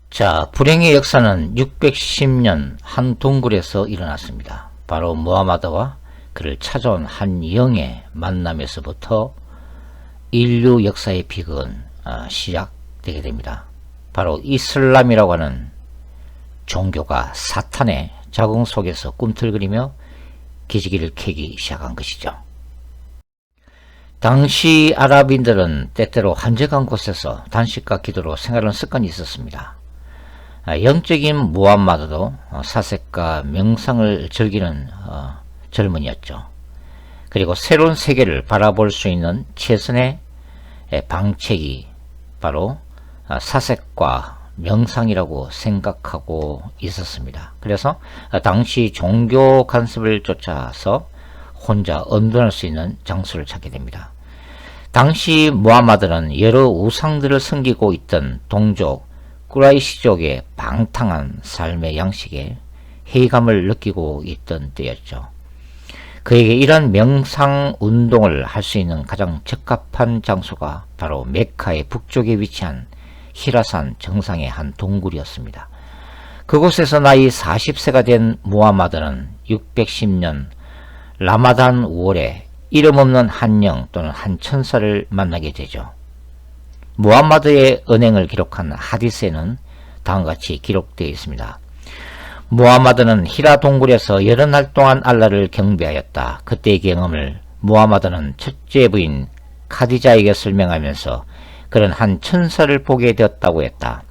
자, 불행의 역사는 610년 한 동굴에서 일어났습니다. 바로 무하마드와 그를 찾아온 한 영의 만남에서부터 인류 역사의 비극은 시작되게 됩니다. 바로 이슬람이라고 하는 종교가 사탄의 자궁 속에서 꿈틀거리며 기지개를 켜기 시작한 것이죠. 당시 아랍인들은 때때로 한적한 곳에서 단식과 기도로 생활하는 습관이 있었습니다. 영적인 무함마드도 사색과 명상을 즐기는 젊은이였죠. 그리고 새로운 세계를 바라볼 수 있는 최선의 방책이 바로 사색과 명상이라고 생각하고 있었습니다. 그래서 당시 종교 간섭을 쫓아서 혼자 언변할 수 있는 장소를 찾게 됩니다. 당시 무함마드는 여러 우상들을 섬기고 있던 동족 꾸라이시족의 방탕한 삶의 양식에 회의감을 느끼고 있던 때였죠. 그에게 이런 명상 운동을 할 수 있는 가장 적합한 장소가 바로 메카의 북쪽에 위치한 히라산 정상의 한 동굴이었습니다. 그곳에서 나이 40세가 된 무함마드는 610년 라마단 5월에 이름 없는 한 영 또는 한 천사를 만나게 되죠. 무함마드의 은행을 기록한 하디스에는 다음과 같이 기록되어 있습니다. 무함마드는 히라 동굴에서 여러 날 동안 알라를 경배하였다. 그때의 경험을 무함마드는 첫째 부인 카디자에게 설명하면서 그는 한 천사를 보게 되었다고 했다.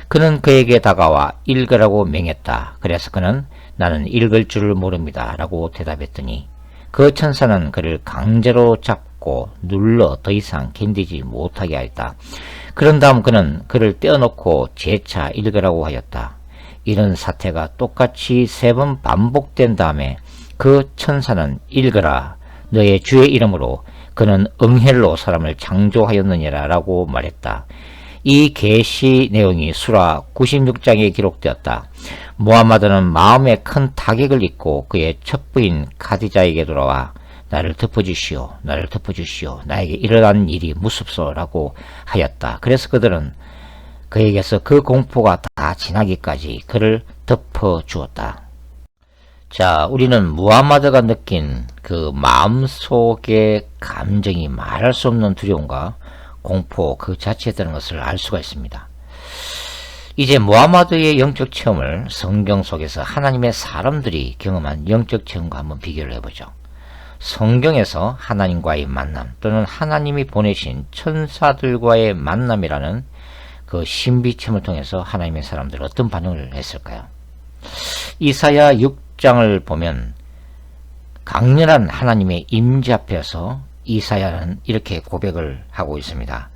그는 그에게 다가와 읽으라고 명했다. 그래서 그는 나는 읽을 줄을 모릅니다 라고 대답했더니 그 천사는 그를 강제로 잡고 눌러 더 이상 견디지 못하게 하였다. 그런 다음 그는 그를 떼어놓고 재차 읽으라고 하였다. 이런 사태가 똑같이 3번 반복된 다음에 그 천사는 읽으라 너의 주의 이름으로 그는 응헬로 사람을 창조하였느니라 라고 말했다. 이 계시 내용이 수라 96장에 기록되었다. 무함마드는 마음에 큰 타격을 입고 그의 첫 부인 카디자에게 돌아와 나를 덮어주시오, 나를 덮어주시오, 나에게 일어난 일이 무섭소 라고 하였다. 그래서 그들은 그에게서 그 공포가 다 지나기까지 그를 덮어주었다. 자, 우리는 무함마드가 느낀 그 마음속의 감정이 말할 수 없는 두려움과 공포 그 자체였다는 것을 알 수가 있습니다. 이제 무함마드의 영적 체험을 성경 속에서 하나님의 사람들이 경험한 영적 체험과 한번 비교를 해보죠. 성경에서 하나님과의 만남 또는 하나님이 보내신 천사들과의 만남이라는 그 신비 체험을 통해서 하나님의 사람들은 어떤 반응을 했을까요? 이사야 6장을 보면 강렬한 하나님의 임재 앞에서 이사야는 이렇게 고백을 하고 있습니다.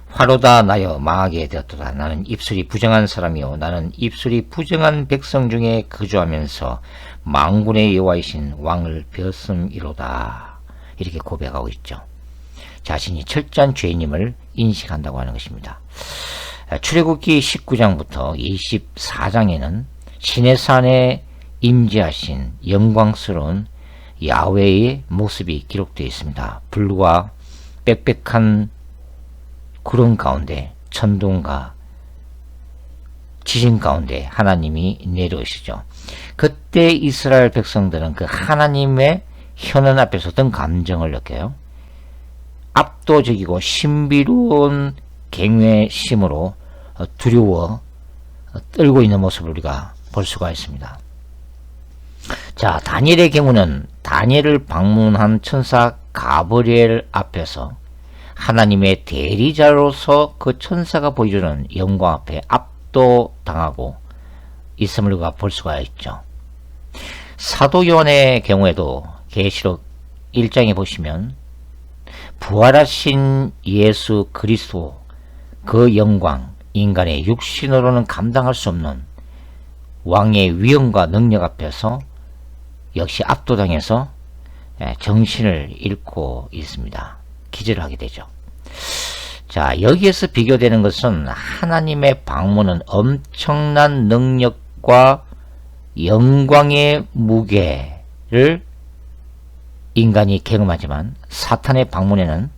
화로다 나여 망하게 되었도다. 나는 입술이 부정한 사람이요 나는 입술이 부정한 백성 중에 거주하면서 만군의 여호와이신 왕을 벼슴이로다. 이렇게 고백하고 있죠. 자신이 철저한 죄인임을 인식한다고 하는 것입니다. 출애굽기 19장부터 24장에는 시내산에 임재하신 영광스러운 야훼의 모습이 기록되어 있습니다. 불과 빽빽한 구름 가운데 천둥과 지진 가운데 하나님이 내려오시죠. 그때 이스라엘 백성들은 그 하나님의 현원 앞에서 어떤 감정을 느껴요? 압도적이고 신비로운 경외심으로 두려워 떨고 있는 모습을 우리가 볼 수가 있습니다. 자, 다니엘의 경우는 다니엘을 방문한 천사 가브리엘 앞에서 하나님의 대리자로서 그 천사가 보여주는 영광 앞에 압도당하고 있음을 우리가 볼 수가 있죠. 사도 요한의 경우에도 계시록 1장에 보시면 부활하신 예수 그리스도 그 영광, 인간의 육신으로는 감당할 수 없는 왕의 위엄과 능력 앞에서 역시 압도당해서 정신을 잃고 있습니다. 기절을 하게 되죠. 자, 여기에서 비교되는 것은 하나님의 방문은 엄청난 능력과 영광의 무게를 인간이 경험하지만 사탄의 방문에는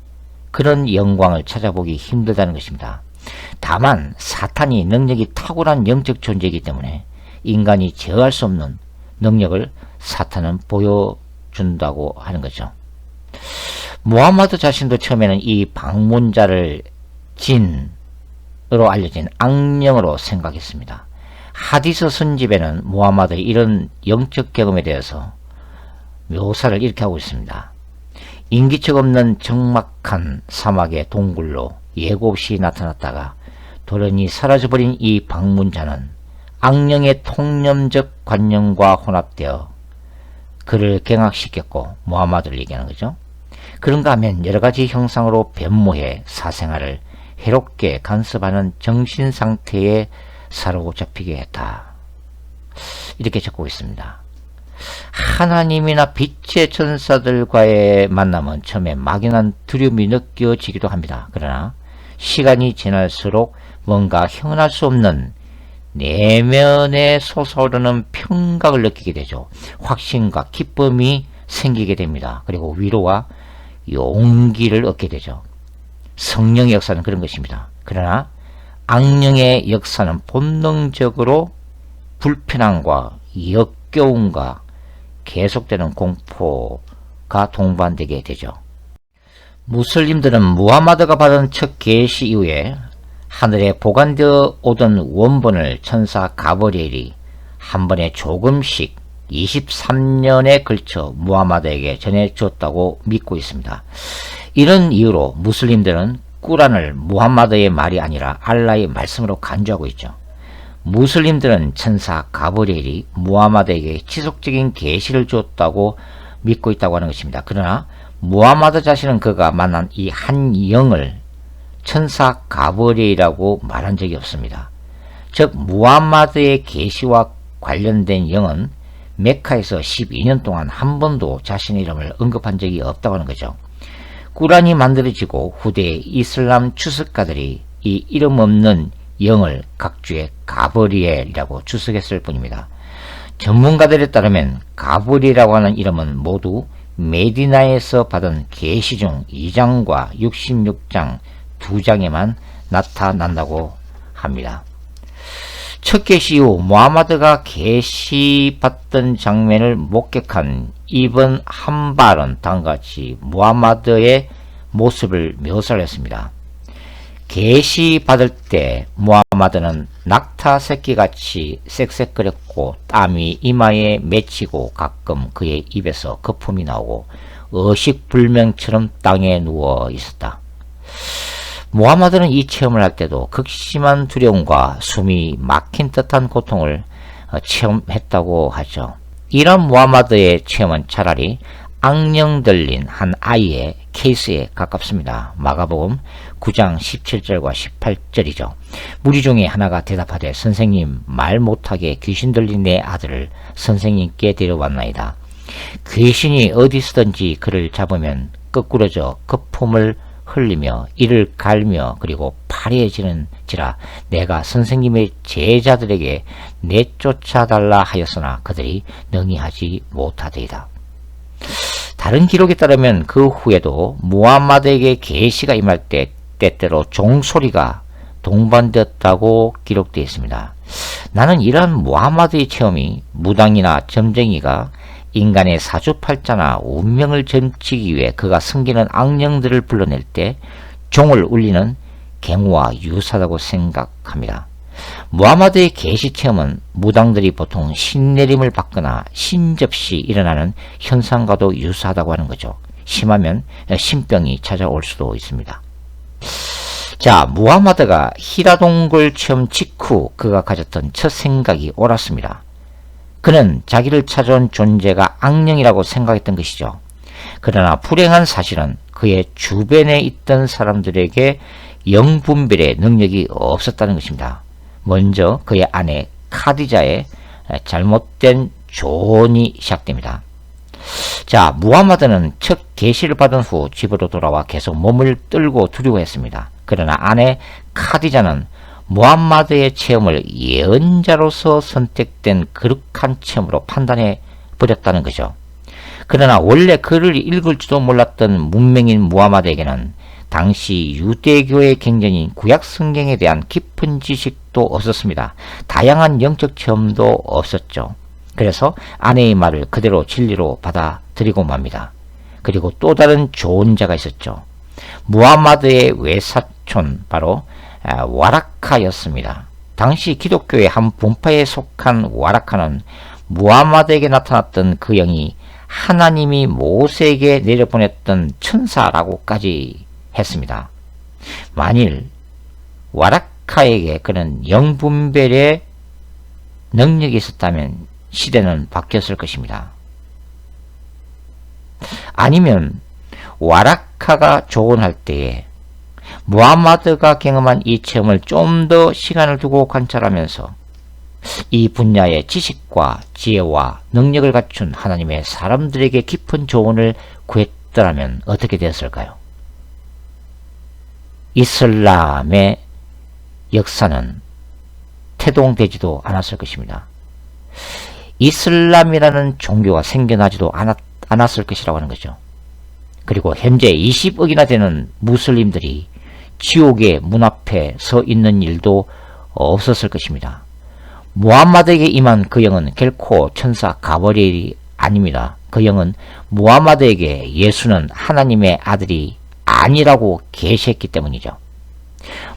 그런 영광을 찾아보기 힘들다는 것입니다. 다만 사탄이 능력이 탁월한 영적 존재이기 때문에 인간이 제어할 수 없는 능력을 사탄은 보여준다고 하는 거죠. 무함마드 자신도 처음에는 이 방문자를 진으로 알려진 악령으로 생각했습니다. 하디스 선집에는 무함마드의 이런 영적 경험에 대해서 묘사를 이렇게 하고 있습니다. 인기척 없는 적막한 사막의 동굴로 예고 없이 나타났다가 돌연히 사라져버린 이 방문자는 악령의 통념적 관념과 혼합되어 그를 경악시켰고, 무함마드를 얘기하는 거죠. 그런가 하면 여러가지 형상으로 변모해 사생활을 해롭게 간섭하는 정신상태에 사로잡히게 했다. 이렇게 적고 있습니다. 하나님이나 빛의 천사들과의 만남은 처음에 막연한 두려움이 느껴지기도 합니다. 그러나 시간이 지날수록 뭔가 형언할 수 없는 내면에 솟아오르는 평각을 느끼게 되죠. 확신과 기쁨이 생기게 됩니다. 그리고 위로와 용기를 얻게 되죠. 성령의 역사는 그런 것입니다. 그러나 악령의 역사는 본능적으로 불편함과 역겨움과 계속되는 공포가 동반되게 되죠. 무슬림들은 무함마드가 받은 첫 계시 이후에 하늘에 보관되어 오던 원본을 천사 가브리엘이 한 번에 조금씩 23년에 걸쳐 무함마드에게 전해줬다고 믿고 있습니다. 이런 이유로 무슬림들은 꾸란을 무함마드의 말이 아니라 알라의 말씀으로 간주하고 있죠. 무슬림들은 천사 가브리엘이 무함마드에게 지속적인 계시를 주었다고 믿고 있다고 하는 것입니다. 그러나 무함마드 자신은 그가 만난 이 한 영을 천사 가브리엘이라고 말한 적이 없습니다. 즉 무함마드의 계시와 관련된 영은 메카에서 12년 동안 한 번도 자신의 이름을 언급한 적이 없다고 하는 거죠. 꾸란이 만들어지고 후대의 이슬람 추석가들이 이 이름 없는 영을 각주의 가브리엘이라고 추석했을 뿐입니다. 전문가들에 따르면 가브리엘이라고 하는 이름은 모두 메디나에서 받은 계시 중 2장과 66장 2장에만 나타난다고 합니다. 첫 계시 이후 무함마드가 계시 받던 장면을 목격한 이븐 한발은 다음같이 무함마드의 모습을 묘사를 했습니다. 계시 받을 때 무함마드는 낙타 새끼같이 쌕쌕거렸고 땀이 이마에 맺히고 가끔 그의 입에서 거품이 나오고 의식불명처럼 땅에 누워 있었다. 무함마드는 이 체험을 할 때도 극심한 두려움과 숨이 막힌 듯한 고통을 체험했다고 하죠. 이런 무함마드의 체험은 차라리 악령 들린 한 아이의 케이스에 가깝습니다. 마가복음 9장 17절과 18절이죠. 무리 중에 하나가 대답하되 선생님, 말 못하게 귀신 들린 내 아들을 선생님께 데려왔나이다. 귀신이 어디서든지 그를 잡으면 거꾸러져 거품을 흘리며 이를 갈며 그리고 파리해지는지라 내가 선생님의 제자들에게 내쫓아달라 하였으나 그들이 능히 하지 못하되이다. 다른 기록에 따르면 그 후에도 무함마드에게 계시가 임할 때 때때로 종소리가 동반되었다고 기록되어 있습니다. 나는 이러한 무함마드의 체험이 무당이나 점쟁이가 인간의 사주팔자나 운명을 점치기 위해 그가 섬기는 악령들을 불러낼 때 종을 울리는 경우와 유사하다고 생각합니다. 무함마드의 계시 체험은 무당들이 보통 신내림을 받거나 신접시 일어나는 현상과도 유사하다고 하는 거죠. 심하면 신병이 찾아올 수도 있습니다. 자, 무함마드가 히라동굴 체험 직후 그가 가졌던 첫 생각이 옳았습니다. 그는 자기를 찾아온 존재가 악령이라고 생각했던 것이죠. 그러나 불행한 사실은 그의 주변에 있던 사람들에게 영분별의 능력이 없었다는 것입니다. 먼저 그의 아내 카디자의 잘못된 조언이 시작됩니다. 자, 무함마드는 첫 계시를 받은 후 집으로 돌아와 계속 몸을 떨고 두려워했습니다. 그러나 아내 카디자는 무함마드의 체험을 예언자로서 선택된 거룩한 체험으로 판단해 버렸다는 거죠. 그러나 원래 글을 읽을 줄도 몰랐던 문명인 무함마드에게는 당시 유대교의 경전인 구약 성경에 대한 깊은 지식도 없었습니다. 다양한 영적 체험도 없었죠. 그래서 아내의 말을 그대로 진리로 받아들이고 맙니다. 그리고 또 다른 조언자가 있었죠. 무하마드의 외사촌 바로 와라카였습니다. 당시 기독교의 한 분파에 속한 와라카는 무하마드에게 나타났던 그 영이 하나님이 모세에게 내려보냈던 천사라고까지 했습니다. 만일 와라카에게 그런 영분별의 능력이 있었다면 시대는 바뀌었을 것입니다. 아니면 와라카가 조언할 때에 무하마드가 경험한 이 체험을 좀 더 시간을 두고 관찰하면서 이 분야의 지식과 지혜와 능력을 갖춘 하나님의 사람들에게 깊은 조언을 구했더라면 어떻게 되었을까요? 이슬람의 역사는 태동되지도 않았을 것입니다. 이슬람이라는 종교가 생겨나지도 않았을 것이라고 하는 거죠. 그리고 현재 20억이나 되는 무슬림들이 지옥의 문 앞에 서 있는 일도 없었을 것입니다. 무함마드에게 임한 그 영은 결코 천사 가브리엘이 아닙니다. 그 영은 무함마드에게 예수는 하나님의 아들이 아니라고 계시했기 때문이죠.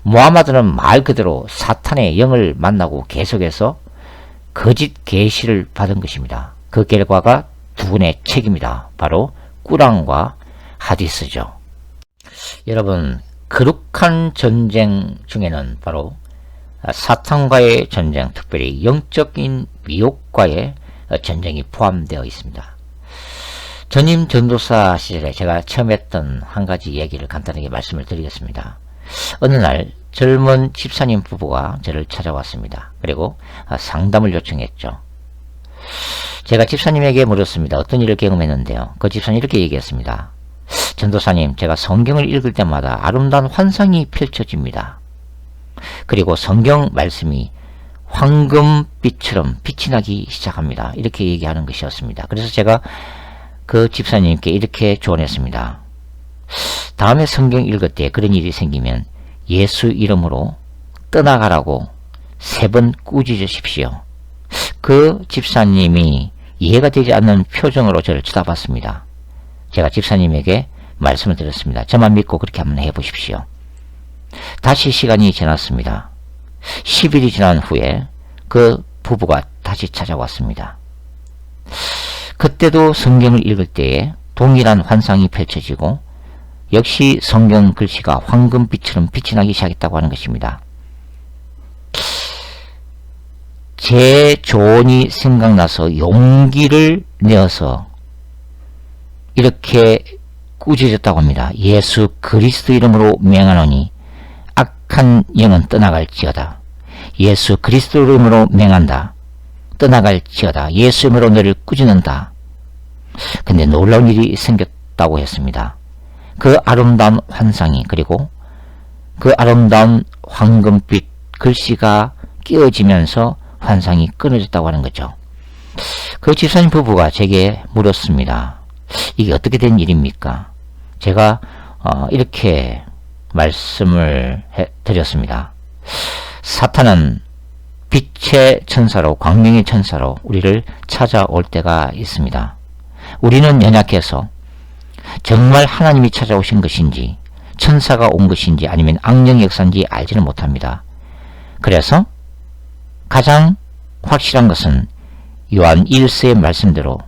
무함마드는 말 그대로 사탄의 영을 만나고 계속해서 거짓 계시를 받은 것입니다. 그 결과가 두 권의 책입니다. 바로 꾸란과 하디스죠. 여러분, 거룩한 전쟁 중에는 바로 사탄과의 전쟁, 특별히 영적인 미혹과의 전쟁이 포함되어 있습니다. 전임 전도사 시절에 제가 처음 했던 한 가지 얘기를 간단하게 말씀을 드리겠습니다. 어느 날 젊은 집사님 부부가 저를 찾아왔습니다. 그리고 상담을 요청했죠. 제가 집사님에게 물었습니다. 어떤 일을 경험했는데요. 그 집사님이 이렇게 얘기했습니다. 전도사님, 제가 성경을 읽을 때마다 아름다운 환상이 펼쳐집니다. 그리고 성경 말씀이 황금빛처럼 빛이 나기 시작합니다. 이렇게 얘기하는 것이었습니다. 그래서 제가 그 집사님께 이렇게 조언했습니다. 다음에 성경 읽을 때 그런 일이 생기면 예수 이름으로 떠나가라고 3번 꾸짖으십시오. 그 집사님이 이해가 되지 않는 표정으로 저를 쳐다봤습니다. 제가 집사님에게 말씀을 드렸습니다. 저만 믿고 그렇게 한번 해보십시오. 다시 시간이 지났습니다. 10일이 지난 후에 그 부부가 다시 찾아왔습니다. 그때도 성경을 읽을 때에 동일한 환상이 펼쳐지고 역시 성경 글씨가 황금빛처럼 빛이 나기 시작했다고 하는 것입니다. 제 조언이 생각나서 용기를 내어서 이렇게 꾸짖었다고 합니다. 예수 그리스도 이름으로 맹하노니 악한 영은 떠나갈지어다. 예수 그리스도 이름으로 맹한다. 떠나갈지어다. 예수 이름으로 너를 꾸짖는다. 근데 놀라운 일이 생겼다고 했습니다. 그 아름다운 환상이, 그리고 그 아름다운 황금빛 글씨가 끼어지면서 환상이 끊어졌다고 하는 거죠. 그 집사님 부부가 제게 물었습니다. 이게 어떻게 된 일입니까? 제가 이렇게 말씀을 드렸습니다. 사탄은 빛의 천사로, 광명의 천사로 우리를 찾아올 때가 있습니다. 우리는 연약해서 정말 하나님이 찾아오신 것인지, 천사가 온 것인지, 아니면 악령의 역사인지 알지는 못합니다. 그래서 가장 확실한 것은 요한 1서의 말씀대로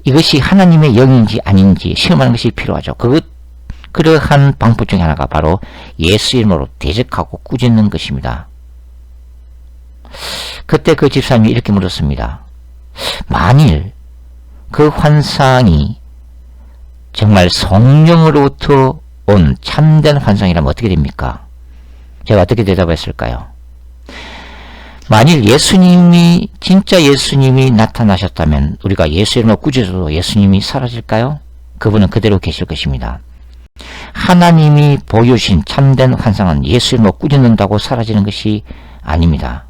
이것이 하나님의 영인지 아닌지 시험하는 것이 필요하죠. 그러한 방법 중에 하나가 바로 예수 이름으로 대적하고 꾸짖는 것입니다. 그때 그 집사님이 이렇게 물었습니다. 만일 그 환상이 정말 성령으로부터 온 참된 환상이라면 어떻게 됩니까? 제가 어떻게 대답했을까요? 만일 예수님이, 진짜 예수님이 나타나셨다면 우리가 예수 이름으로 꾸짖어도 예수님이 사라질까요? 그분은 그대로 계실 것입니다. 하나님이 보여주신 참된 환상은 예수 이름으로 꾸짖는다고 사라지는 것이 아닙니다.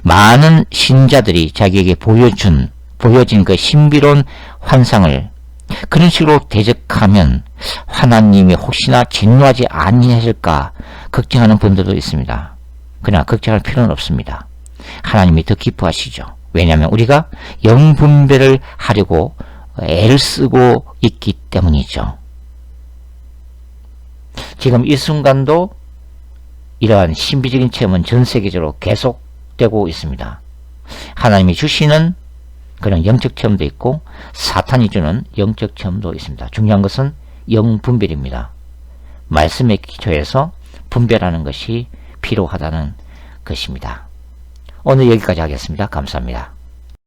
많은 신자들이 자기에게 보여진 그 신비로운 환상을 그런 식으로 생각하면 하나님이 혹시나 진노하지 아니하실까 걱정하는 분들도 있습니다. 그러나 걱정할 필요는 없습니다. 하나님이 더 기뻐하시죠. 왜냐하면 우리가 영분별을 하려고 애를 쓰고 있기 때문이죠. 지금 이 순간도 이러한 신비적인 체험은 전 세계적으로 계속되고 있습니다. 하나님이 주시는 그런 영적 체험도 있고 사탄이 주는 영적 체험도 있습니다. 중요한 것은 영분별입니다. 말씀의 기초에서 분별하는 것이 필요하다는 것입니다. 오늘 여기까지 하겠습니다. 감사합니다.